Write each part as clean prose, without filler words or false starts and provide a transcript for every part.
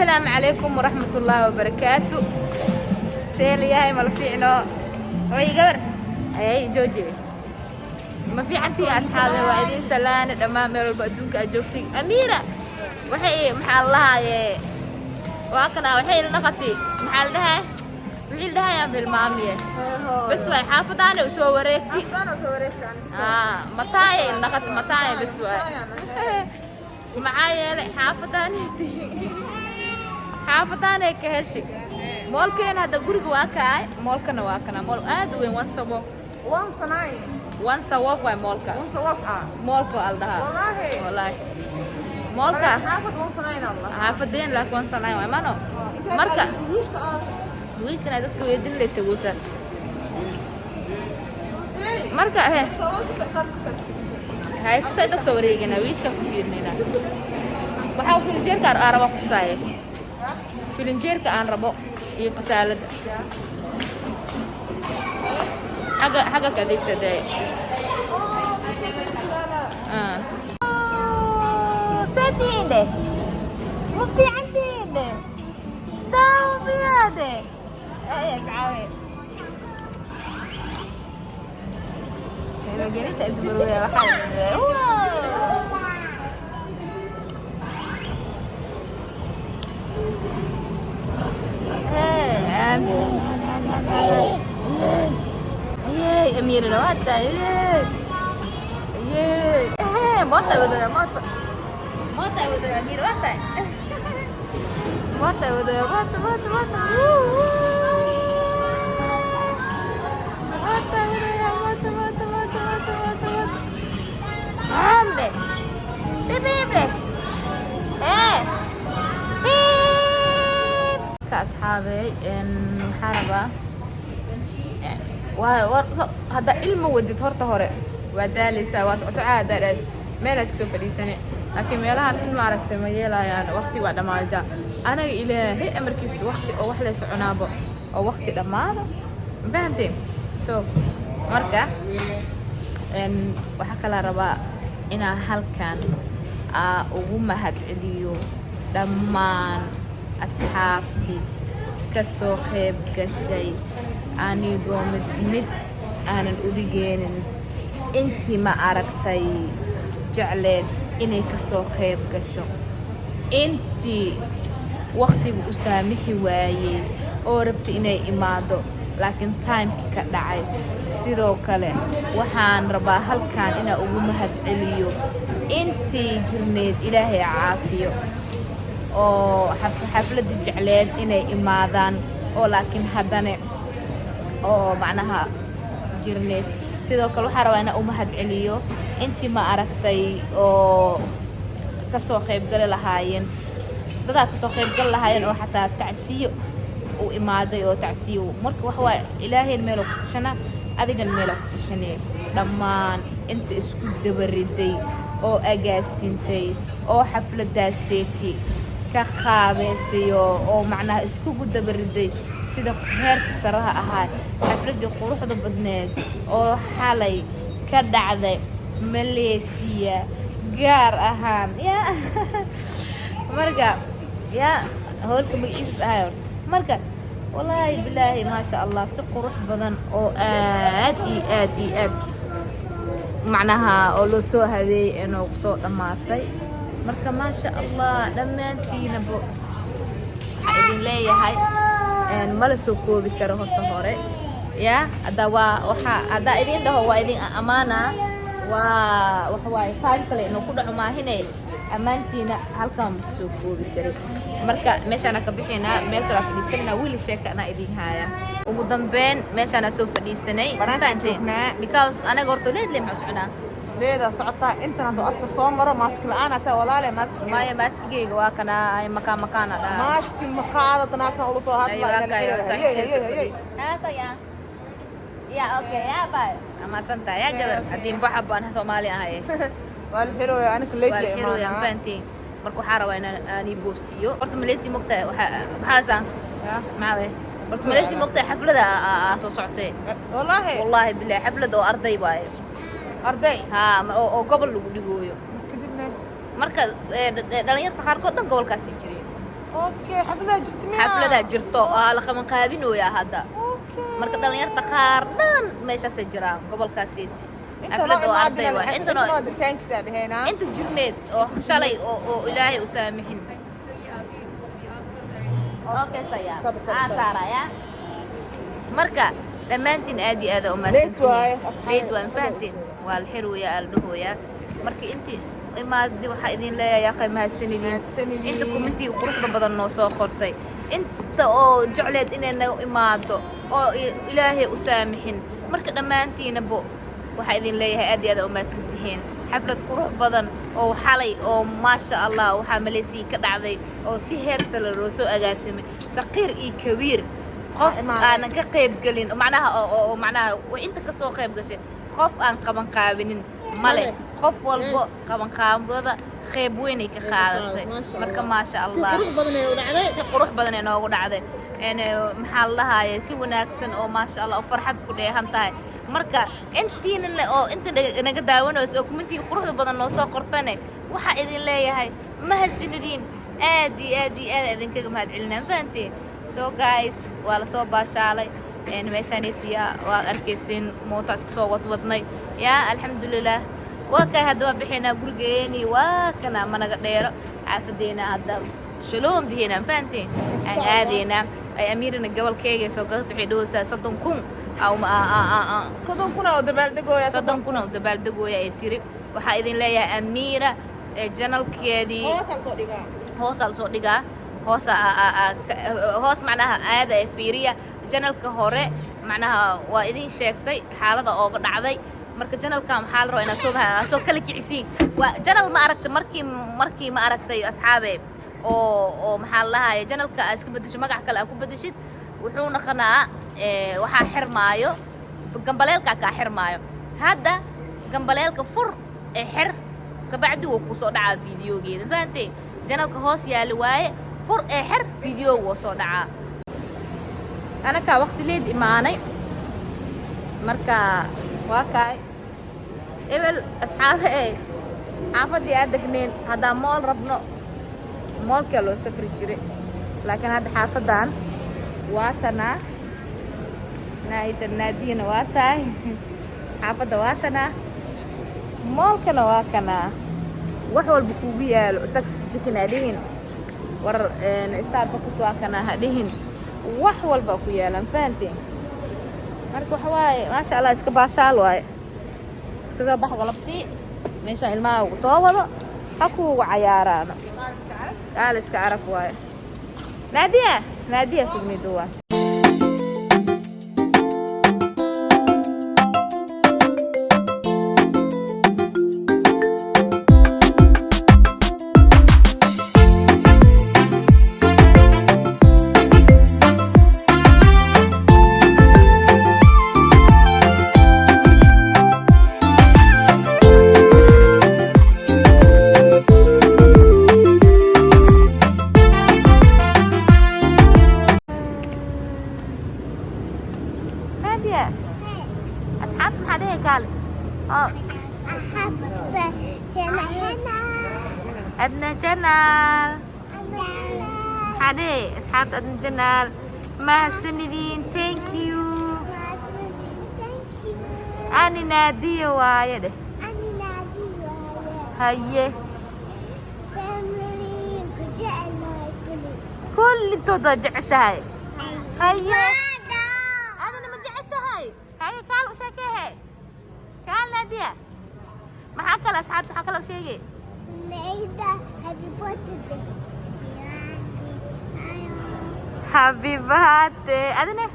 السلام عليكم ورحمة الله وبركاته. سيلي هاي ملفيعنو وي قبر اي جوجي ما في عندي اصحابي وعيدين سلان دمان ميل walba adduunka aad joogtay Amira waxay maxaa lahaayay waa kana waxay naqatay maxaa la dhahay wixii la dhahay bil maamiye bas way xaafadana u soo wareegtay mataay naqatay mataay bas way maxaa yeelay xaafadana ka heshay moolkeena hada guriga waa kaay moolkana waa kana mool aad u weyn once a walk way moolka moolka aldaha wallahi moolka xaafadeen la once a way mano marka wiishkana dadka weydin la taguusan marka hay ka soo wareegina wiishka ku fiirnayna waxa uu filinjeerka araba ku saay filinjeerka aan rabo iyo qasaalada حاجة كذيك تداي ساتينه ما في عندي داو بياده ايه تعاوي لو جيني سعيد برويا وحاجة أميرة نواتا موتا ودا موتا ودا أميرة موتا ودا موتا موتا عامله بيبي ايه بيب كأصحابي إن حربة هذا علم وديت هرت هراء ودالسة وسعادة ما لا تشوف لسنة لكن ميلها نحن ما عرفت ميلها يعني وقتي وقت ما جاء أنا إلى أمريكس وقتي أو وحدة سعنابة أو وقتي لما هذا فهمتي شوف مركا إن وحكى لربا إن هل كان وهم هتعديو لما أصحابي كسوخيب كشيء anigoo mid aanan u dhigeenin intii ma aragtay jecleed inay ka soo qayb gasho intii waqtigu u saamixi waayay oo rabtay inay imaado laakiin timekii ka dhacay sidoo kale waxaan rabaa halkaan inaan ugu mahadceliyo intii jirneed ilaahay caafiyo oo xafladda jecleed inay imaadaan oo laakiin haddana oo macnaha jirneed sidoo kale waxa rabaa inaan u mahadceliyo intii ma aragtay oo ka soo qayb gal lahaayeen dadka ka soo qayb gal lahaayeen oo xataa tacsiyo u imaaday oo tacsiyo marka wax waa ilaahay meel ku tashana adigan meel ku tashanay dhammaan inta isku dabariday oo agaasintay oo xafladaaseeti ka qaabeesayo oo macnaha isku dabariday sida heerka saraha ahaa xafladii quruxda badneed oo xalay ka dhacday Malaysia gaar ahaan ya marka ya hawlka magiis ahayd marka wallahi billahi ma sha Allah si qurux badan oo aad macnaha oo loo soo habeeyay inuu soo dhamaatay marka ma sha Allah dhamaantiina bo idin leeyahay en mala soo koobi karo horta hore ya hada hada idin dhaho waa idin amaana waxa waay taal kale inuu ku dhaco maahinay amaantiina halkaan ku soo koobi karo marka meeshana ka bixina meel kala fadhiisana wiil sheekana idin haya ugu dambeyn meeshana soo fadhiisanay because anaga horta leedle ma socnaa leeda socotaa inta hadda askar soo maro maask la'aan ata walaale maask maya maaskigeyga waa kana ay makaan dhaa maask maqaadadna kan ulu soo hadla ya okay ya bye ama santa ya gabar hadii waxa baan Soomaali ahay wal xiro anaka leedle imaana fanti marka waxa rabaa inaan boobsiyo horta Malaysia mogtaa waxa maawe horta Malaysia mogtaa xaflada soo socotay wallahi billahi xaflada oo arday baay arday oo gobol lagu dhigooyo kadibna marka dhalinyarada qaarkood dhan gobolkaas jireen اوكي حفلة جسمية xafladaa jirto oo la qaban qaabinooyaa hadda marka dhalinyarta qaar dhan meeshaasay jiraan gobolkaasi xaflad oo arday waa inta jirneed oo shalay oo ilaahay u saamixin okay saya saaraya marka dhammaantiin aad iyo aad u maasantiin waan fahantiin waa la xirooyaa aldhahooyaa marka intii imaadi waxaa idin leeyahay qiimahaasanidiin inta kumintii quruxda badan noo soo qortay inta oo jecleed inay nagu imaado oo ilaahay u saamixin marka dhammaantiinabo waxaa idin leeyahay aad iyo aad u maasantihiin xaflad qurux badan oo xalay oo maasha allah waxaa maleysii ka dhacday oo si heer sare loo soo agaasimay saqiir iyo kabiir qof aanan ka qayb gelin macnaha oo macnaha inta ka soo qayb gashay qof aan qaban qaabinin male qof walbo qaban qaabada qayb weyn ay ka qaadatay marka maasha allah si qurux badan ay noogu dhacday maxaa la dhahaye si wanaagsan oo maasha allah oo farxad ku dheehan tahay marka intiina oo inta naga daawanayso oo kumintii quruxda badan noo soo qortane waxaa idin leeyahay mahadsanidin aad iyo aad iyo aad idinkaga mahadcelinaan fahanteen so guys waa la soo baashaalay meeshaanitiya waa arkaysiin mootaa iska soo wadwadnay yaa alxamdulilah waa kay hadda waa bixinaa gurigeeni waa kana managa dheero xaafadeena hadda shaloon bixinaan fahanteen aan aadaynaa ay amiirina gobolkeyga soo gadata waxay dhahaysaa 30,000 أو ما 30,000 oo dabaaldegooya 30,000 oo dabaaldegooya ay tiri waxaa idin leeyahay amiira janalkeedii hoosal soo dhigaa hoos macnaha aada ay fiiriya janalka hore macnaha waa idin sheegtay xaalada ooga dhacday marka janalka maxaa la rabaa inaad soo kala kicisiin waa janal ma aragtay markii ma aragtay asxaabe oo maxaa la lahaye janalka aad iska bedesho magac kale aad ku bedeshid wuxuu naqanaa waxaa xirmaayo gambaleelka ka xirmaayo hadda gambaleelka fur ee xir kabacdi wuu ku soo dhacaa fiidiyogeeda faantay janalka hoos yaali waaye fur ee xir fiidiyo wuu soo dhacaa ana ka waqti leed imaanay marka waa kaay ebel asxaabe xaafadii aad degneen hadda mool rabno moolka loo safri jiray laakiin hadda xaafadan waa tanaa naadiyana waa tahay xaafadda waa tanaa moolkana waa kanaa wax walba kuugu yaalo taxi chicken hadhihin war starbucks waa kanaa hadhihin wax walba ku yaalan fahanteen marka waxa waaye maasha allah iska baashaal waaye iska soo bax galabtii meeshaan ilmaha ugu soo wado ha kuugu cayaaraano iska arag waaye naadiya sugnidu waa أصحاب حدا قال أدنى جنال حدا أصحاب أدنى جنال ما سندين thank you أنا نادية وايد هاي كل تضجع شاي هاي قالوا شكله قال نادية ما حكى الأصحاب حكى له شيء معيدة هابي بيرثدي أدنى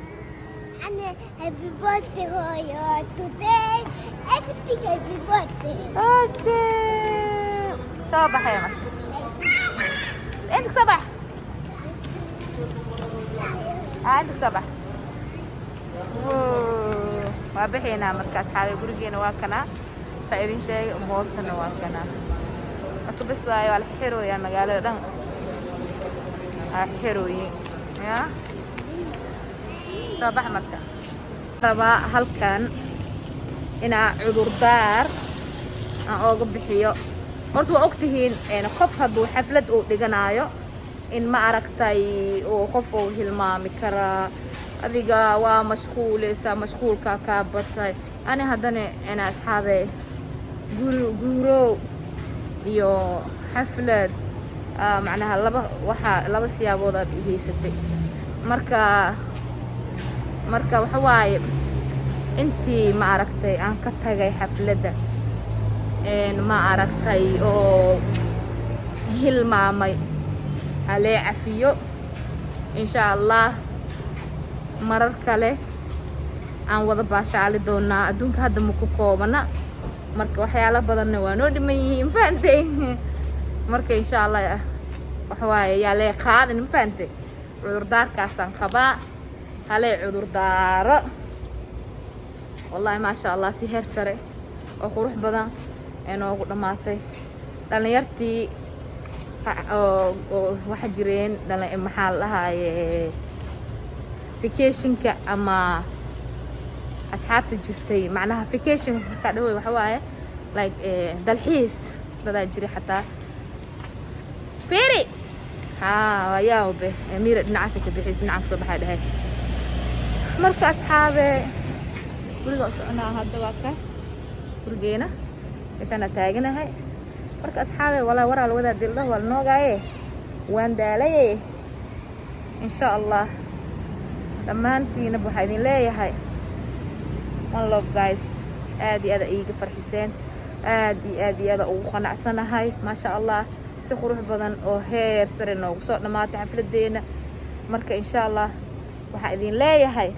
أنا happy birthday هاي today everything happy birthday أوكي صباح يا ماما عندك صباح عندك صباح waa bixinaa marka asxaabe gurigeena waa kana saa idin sheegay moolkana waa kana marka bas waaye waa la xirooyaa magaalada dhan waa xirooyin ya soo bax marka rabaa halkan inaa cudurdaar aan ooga bixiyo horta waa ogtihiin qof hadduu xaflad uu dhiganaayo in ma aragtay oo qof oo hilmaami karaa adiga waa mashquuleysaa mashquulka ka batay ani haddana ana asxaabe guro iyo xaflad macnaha laba siyaabood aad iheysatay marka waxa waaye intii ma aragtay aan ka tagay xafladda ma aragtay oo hilmaamay halee cafiyo insha allah marar kale aan wada baashaali doonaa adduunka hadda ma ku koobana marka waxyaalo badanna waa noo dhiman yihiin fahantay marka insha allah waxa waaye yaa lee qaadan fahantay cudurdaarkaasaan qabaa halee cudurdaaro wallahi maasha allah si heer sare oo qurux badan ee noogu dhammaatay dhalinyartii oo waxa jireen maxaa la dhahaaye vacationka ama asxaabta jirtay macnaha vacation markaa dhawey waxa waaye like dalxiis dadaa jiray xataa feri waayaabe mira dhinacaasa ka bixiis dhinacan kasoo baxaa dhahay marka asxaabe guriga u soconaa hadda waa ka gurigeena meeshaana taaganahay marka asxaabe walaa waraa la wadaa dildhah waa la noogaaye waan daalaye insha allah dhammaantiinaba waxaa idin leeyahay one love guys aad iyo aada iiga farxiseen aad iyo aada ugu qanacsanahay maasha allah si qurux badan oo heer sare noogu soo dhammaatay xafladeena marka insha allah waxaa idin leeyahay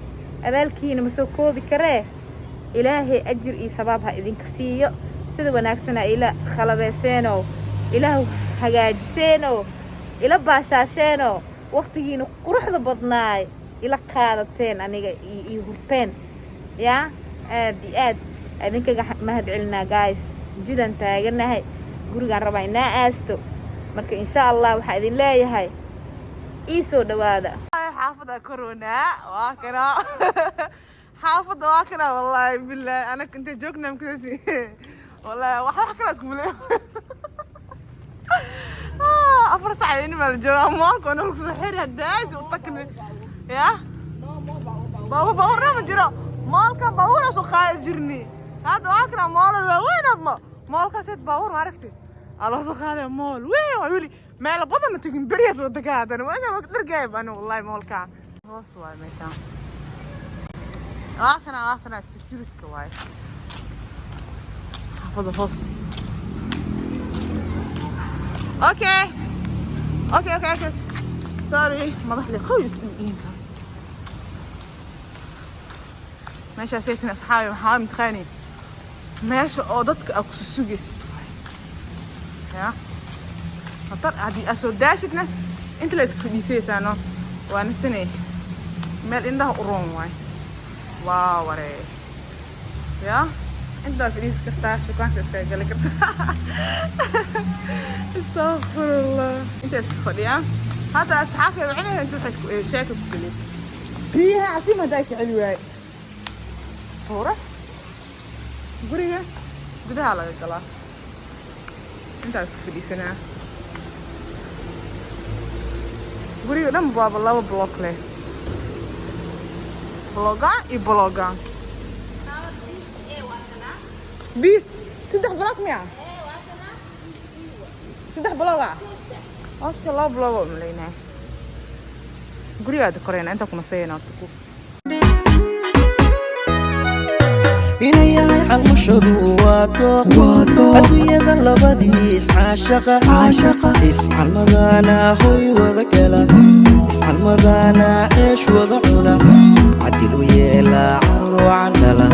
abaalkiina ma soo koobi karee ilaahay ajir iyo sabaab ha idinka siiyo sida wanaagsana ila khalabeyseenoo ila hagaajiseenoo ila baashaasheenoo waqtigiina quruxda badnaay ila qaadateen aniga iyo hurteen yaa aad iyo aad idinkaga mahad celinaa guys jidan taaganahay gurigaan rabaa inaa aasto marka insha allah waxaa idin leeyahay ii soo dhawaada xaafada corona waa kana xaafada waa kana wallahi billahi ana inta joogna mkasi wallahi wax kala isku mulay afar saac in ma jooga maalko inuu ku soo xiri hadaas u takni ya baabuur ma jiro maalka baabuur soo qaad jirni hada waa kana maal weyn abma maalka sid baabuur ma aragtay الله سخانة مول وين ويقولي ما له بدل ما تجين بريس ودكات أنا وين ما أقدر جايب أنا والله مول كان خلاص واي مشان آخنا السكيورتي كواي حافظ الهوس أوكي سوري ما ضح لي خوي اسمي إنت ماشي سيتنا أصحابي محاوي متخاني ماشي أوضتك أو كسوجس يا هطر هذه أسوداشتنا أنت لا تكديسيس أنا وأنا سنة مال إنها قرون واو وري يا أنت الفليس كفتاش شكرا سيسكاي قالك استغفر الله أنت استغفر يا هذا أصحابي وعيني أنتوا تحسكوا إيه شايفوا بكلي بيها عصيمة دايك علوي فورة قرية بدها على القلاه انت اسكري سنة قولي لم بابا الله بلوك له بلوغان بيس سدح بلوك ميا سدح بلوغا اوكي الله بلوغ ملينا قولي هذا كورينا انت كما سينا تكو inay calmashadu waato adduunyada labadiis caashaqa iscalmadana hoy wada gala iscalmadana ceesh wada cuna cadil u yeela carruucan dhala